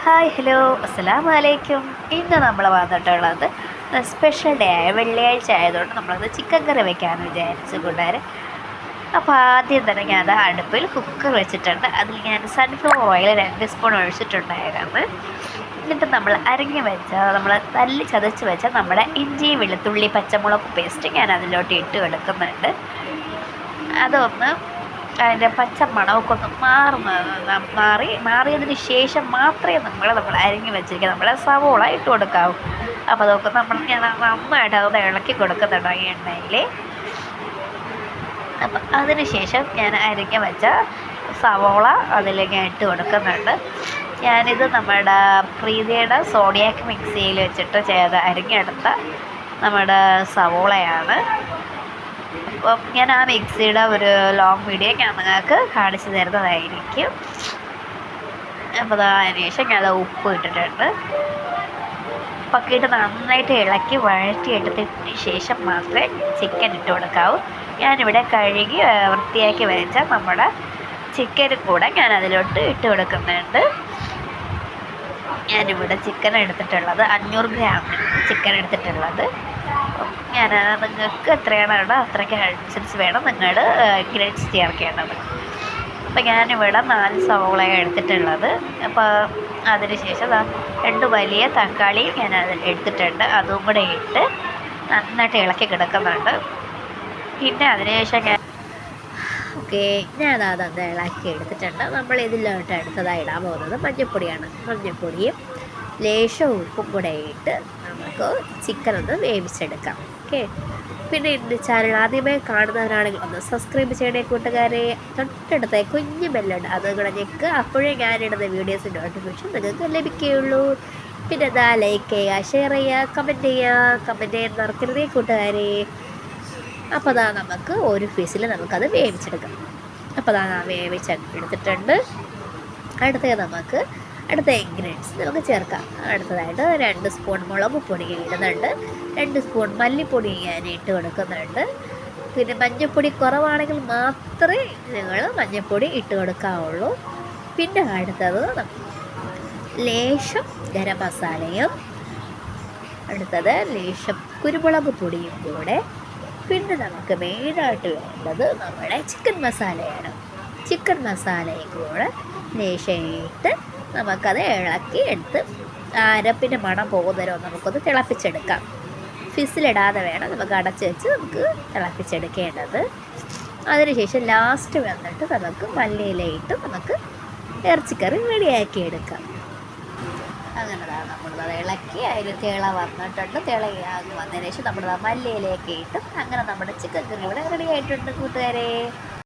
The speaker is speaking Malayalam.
ഹായ് ഹലോ അസ്സലാമു അലൈക്കും. ഇന്ന് നമ്മൾ വന്നിട്ടുള്ളത് സ്പെഷ്യൽ ഡേ ആയ വെള്ളിയാഴ്ച ആയതുകൊണ്ട് നമ്മളത് ചിക്കൻ കറി വെക്കാമെന്ന് വിചാരിച്ചു കൂട്ടുകാരെ. അപ്പോൾ ആദ്യം തന്നെ ഞാൻ അടുപ്പിൽ കുക്കർ വെച്ചിട്ടുണ്ട്. അതിൽ ഞാൻ സൺഫ്ലവർ ഓയിൽ 2 സ്പൂൺ ഒഴിച്ചിട്ടുണ്ടായിരുന്നു. എന്നിട്ട് നമ്മൾ അരിഞ്ഞ് വെച്ച നമ്മൾ തല്ലി ചതച്ച് വെച്ച നമ്മുടെ ഇഞ്ചി വെളുത്തുള്ളി പച്ചമുളക് പേസ്റ്റ് ഞാൻ അതിലോട്ട് ഇട്ട് എടുക്കുന്നുണ്ട്. അതൊന്ന് അതിൻ്റെ പച്ച മണമൊക്കെ ഒന്ന് മാറിയതിന് ശേഷം മാത്രമേ നമ്മൾ അരിഞ്ഞ് വെച്ചിരിക്കുക നമ്മുടെ സവോള ഇട്ട് കൊടുക്കാവൂ. അപ്പോൾ അതൊക്കെ ഞാൻ നന്നായിട്ട് അതൊന്ന് ഇളക്കി കൊടുക്കുന്നുണ്ട് ഈ എണ്ണയിൽ. അപ്പം അതിന് ശേഷം ഞാൻ അരിഞ്ഞ് വെച്ച സവോള അതിലേക്ക് ഞാൻ ഇട്ട് കൊടുക്കുന്നുണ്ട്. ഞാനിത് നമ്മുടെ പ്രീതിയുടെ സോഡിയാക്ക് മിക്സിയിൽ വെച്ചിട്ട് അരിഞ്ഞെടുത്ത നമ്മുടെ സവോളയാണ്. അപ്പം ഞാൻ ആ മിക്സിയുടെ ഒരു ലോങ് വീഡിയോ ഞാൻ നിങ്ങൾക്ക് കാണിച്ചു തരുന്നതായിരിക്കും. അപ്പോൾ അതിന് ശേഷം ഞാൻ ഉപ്പ് ഇട്ടിട്ടുണ്ട്. ഉപ്പൊക്കെ ഇട്ട് നന്നായിട്ട് ഇളക്കി വഴറ്റിയെടുത്തതിന് ശേഷം മാത്രമേ ചിക്കൻ ഇട്ട് കൊടുക്കാവൂ. ഞാനിവിടെ കഴുകി വൃത്തിയാക്കി വെച്ച നമ്മുടെ ചിക്കനും കൂടെ ഞാൻ അതിലോട്ട് ഇട്ട് കൊടുക്കുന്നുണ്ട്. ഞാനിവിടെ ചിക്കൻ എടുത്തിട്ടുള്ളത് 500 ഗ്രാം ചിക്കൻ എടുത്തിട്ടുള്ളത്. ഞാൻ നിങ്ങൾക്ക് എത്രയാണ് വേണ്ടത് അത്രയ്ക്ക് അനുസരിച്ച് വേണം നിങ്ങൾ ഇൻഗ്രീഡിയൻസ് ചേർക്കേണ്ടത്. അപ്പോൾ ഞാനിവിടെ 4 സവോളയാണ് എടുത്തിട്ടുള്ളത്. അപ്പോൾ അതിന് ശേഷം 2 വലിയ തക്കാളി ഞാൻ അതിൽ എടുത്തിട്ടുണ്ട്. അതും കൂടെ ഇട്ട് നന്നായിട്ട് ഇളക്കി കിടക്കുന്നുണ്ട്. പിന്നെ അതിന് ശേഷം ഞാൻ അതൊന്ന് ഇളക്കി എടുത്തിട്ടുണ്ട്. നമ്മൾ ഇതിലോട്ട് അടുത്തതായി ഇടാൻ പോകുന്നത് മഞ്ഞൾപ്പൊടിയാണ്. മഞ്ഞൾപ്പൊടിയും ലേശം ഉപ്പും കൂടെ ഇട്ട് നമുക്ക് ചിക്കൻ ഒന്ന് വേവിച്ചെടുക്കാം. പിന്നെ എൻ്റെ ചാനൽ ആദ്യമായി കാണുന്നവരാണെങ്കിൽ ഒന്ന് സബ്സ്ക്രൈബ് ചെയ്യണേ കൂട്ടുകാരെ. തൊട്ടടുത്ത കുഞ്ഞു ബെല്ലുണ്ട്, അതും കൂടെ ഞെക്ക്. അപ്പോഴേ ഞാനിടുന്ന വീഡിയോസിൻ്റെ നോട്ടിഫിക്കേഷൻ നിങ്ങൾക്ക് ലഭിക്കുകയുള്ളൂ. പിന്നെ ലൈക്ക് ചെയ്യുക, ഷെയർ ചെയ്യുക, കമൻറ്റ് ചെയ്യാൻ മറക്കരുതേ കൂട്ടുകാരെ. അപ്പോൾ നമുക്ക് ഒരു ഫീസിൽ നമുക്കത് വേവിച്ചെടുക്കാം. അപ്പോൾ വേവിച്ചെടുത്തിട്ടുണ്ട്. അടുത്ത ഇൻഗ്രീഡിയൻസ് നമുക്ക് ചേർക്കാം. അടുത്തതായിട്ട് 2 സ്പൂൺ മുളക് പൊടി ഇടുന്നുണ്ട്. 2 സ്പൂൺ മല്ലിപ്പൊടി ഞാൻ ഇട്ട് കൊടുക്കുന്നുണ്ട്. പിന്നെ മഞ്ഞൾപ്പൊടി കുറവാണെങ്കിൽ മാത്രമേ നിങ്ങൾ മഞ്ഞൾപ്പൊടി ഇട്ട് കൊടുക്കാവുള്ളൂ. പിന്നെ അടുത്തത് ലേശം ഗരം മസാലയും, അടുത്തത് ലേശം കുരുമുളക് പൊടിയും കൂടെ. പിന്നെ നമുക്ക് മെയിനായിട്ട് വേണ്ടത് നമ്മുടെ ചിക്കൻ മസാലയാണ്. ചിക്കൻ മസാലയും കൂടെ ലേശം ഇട്ട് നമുക്കത് ഇളക്കി എടുത്ത് അരപ്പിൻ്റെ മണം പോകുന്നവരോ നമുക്കൊന്ന് തിളപ്പിച്ചെടുക്കാം. ഫിസിലിടാതെ വേണം നമുക്ക് അടച്ച് വെച്ച് നമുക്ക് തിളപ്പിച്ചെടുക്കേണ്ടത്. അതിനുശേഷം ലാസ്റ്റ് വന്നിട്ട് നമുക്ക് മല്ലിയിലയിട്ട് നമുക്ക് ഇറച്ചിക്കറി റെഡിയാക്കി എടുക്കാം. അങ്ങനെ നമ്മളത് ഇളക്കി അതിൽ തിള വന്നിട്ടുണ്ട്. തിളയാകി വന്നതിന് ശേഷം നമ്മൾ മല്ലിയിലേക്ക് ഇട്ടും അങ്ങനെ നമ്മുടെ ചിക്കൻ കറി ഇവിടെ റെഡി ആയിട്ടുണ്ട് കൂട്ടുകാരെ.